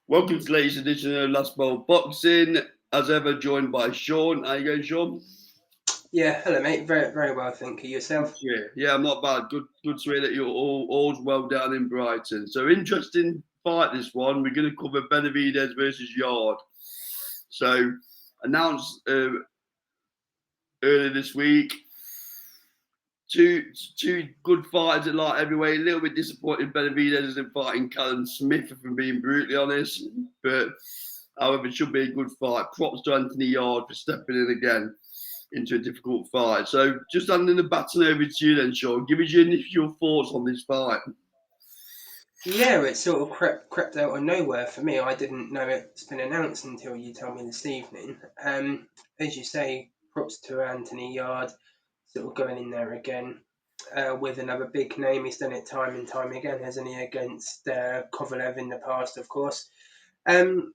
Welcome to the latest edition of Last Bowl Boxing. As ever, joined by Sean. How you going, Sean? Yeah, hello mate. Very well, thank you. Yourself? Yeah, I'm not bad. Good to hear that you're all's well down in Brighton. So interesting fight this one. We're going to cover Benavidez versus Yarde. So announced earlier this week. Two good fighters at light heavyweight. A little bit disappointed Benavidez isn't fighting Callum Smith, if I'm being brutally honest. But however, it should be a good fight. Props to Anthony Yarde for stepping in again into a difficult fight. So just handing the baton over to you then, Sean. Give us your initial thoughts on this fight. Yeah, it sort of crept out of nowhere for me. I didn't know it's been announced until you told me this evening. As you say, props to Anthony Yarde, sort of going in there again with another big name. He's done it time and time again, hasn't he? Against Kovalev in the past, of course. Um,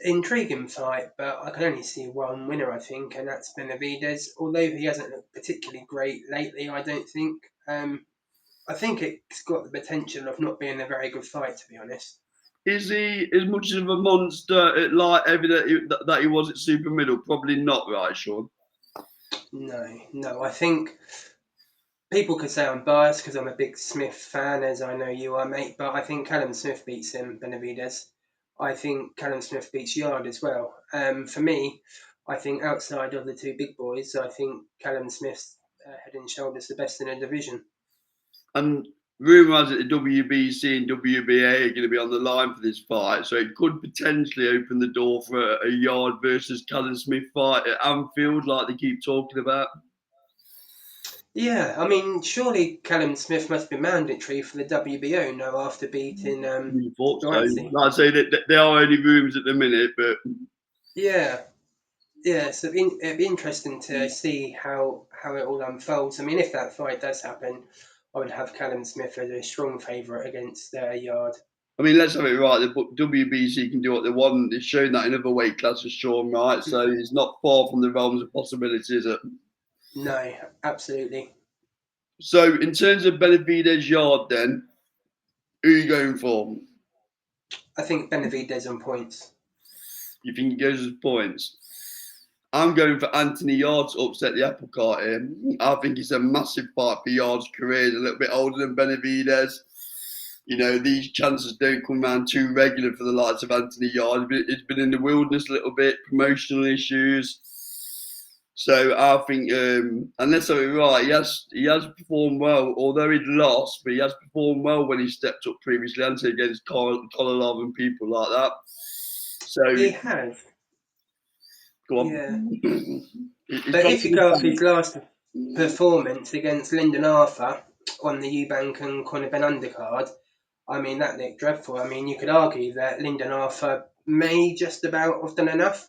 Intriguing fight, but I can only see one winner, I think, and that's Benavidez. Although he hasn't looked particularly great lately, I don't think. I think it's got the potential of not being a very good fight, to be honest. Is he as much of a monster at light heavy that he was at super middle? Probably not, right, Sean? No. I think people could say I'm biased because I'm a big Smith fan, as I know you are, mate. But I think Callum Smith beats him, Benavidez. I think Callum Smith beats Yard as well. For me, I think outside of the two big boys, I think Callum Smith's head and shoulders the best in the division. And rumour has it the WBC and WBA are going to be on the line for this fight, so it could potentially open the door for a Yarde versus Callum Smith fight at Anfield, like they keep talking about. Yeah, I mean, surely Callum Smith must be mandatory for the WBO now after beating We thought so. Duarte. Like I say, that they are only rumours at the minute, but Yeah, yeah. So it'd be interesting to see how it all unfolds. I mean, if that fight does happen, I would have Callum Smith as a strong favourite against Yard. I mean, let's have it right. The WBC can do what they want. It's shown that in other weight classes, Sean, right? So it's not far from the realms of possibility, is it? No, absolutely. So in terms of Benavidez Yard, then who are you going for? I think Benavidez on points. You think he goes as points? I'm going for Anthony Yarde to upset the apple cart here. I think it's a massive part for Yarde's career. He's a little bit older than Benavidez. You know, these chances don't come around too regular for the likes of Anthony Yarde. It's been in the wilderness a little bit, promotional issues. So I think, unless I'm right, he has performed well. Although he'd lost, but he has performed well when he stepped up previously, and against Kolarov and people like that. So He has, go yeah. on. He's But got if you go off his last performance against Lyndon Arthur on the Eubank and Conor Ben undercard, I mean, that looked dreadful. I mean, you could argue that Lyndon Arthur may just about have done enough.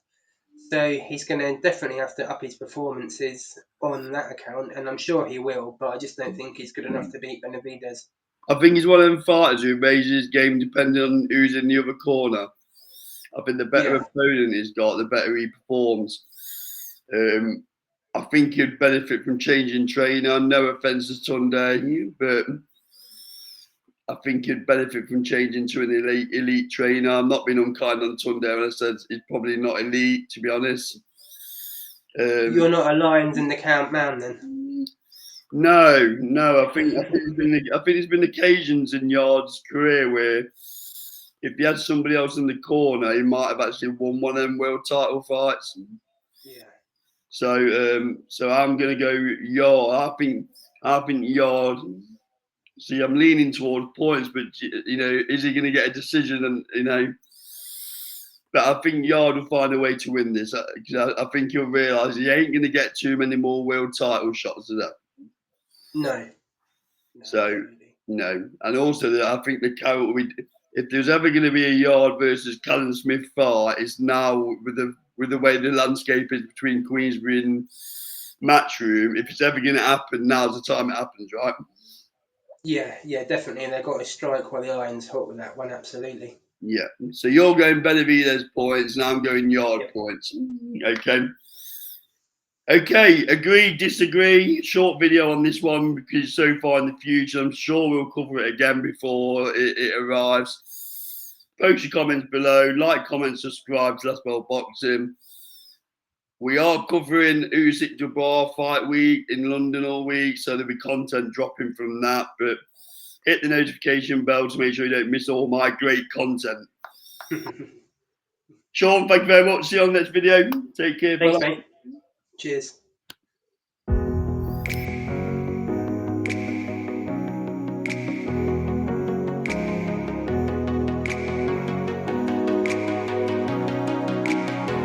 So he's going to definitely have to up his performances on that account, and I'm sure he will, but I just don't think he's good enough to beat Benavidez. I think he's one of them fighters who raises his game depending on who's in the other corner. I think the better Yeah, opponent he's got, the better he performs. Um, I think he'd benefit from changing trainer. No offence to Tunde, but I think he'd benefit from changing to an elite trainer. I'm not being unkind on Tunde when I said he's probably not elite, to be honest. you're Um, not a Lions in the Count man then. no. I think there's been occasions in Yard's career where if he had somebody else in the corner, he might have actually won one of them world title fights. Yeah. So I'm gonna go Yard. I think Yard. See, I'm leaning towards points, but is he gonna get a decision? But I think Yard will find a way to win this because I think he'll realise he ain't gonna get too many more world title shots of that. No, no, So absolutely. and also I think the carrot if there's ever going to be a Yard versus Callum Smith fight, it's now with the way the landscape is between Queensbury and Matchroom. If it's ever going to happen, now's the time it happens, right? Yeah, definitely. And they've got to strike while the iron's hot with that one, absolutely. Yeah. So you're going Benavidez points, and I'm going Yard Yep. points. Okay. Okay, agree, disagree. Short video on this one because so far in the future, I'm sure we'll cover it again before it arrives. Post your comments below. Like, comment, subscribe to Let's Well Boxing. We are covering Usyk Jabbar fight week in London all week, so there'll be content dropping from that. But hit the notification bell to make sure you don't miss all my great content. Sean, thank you very much. See you on the next video. Take care. Thanks, Bye. mate. Cheers.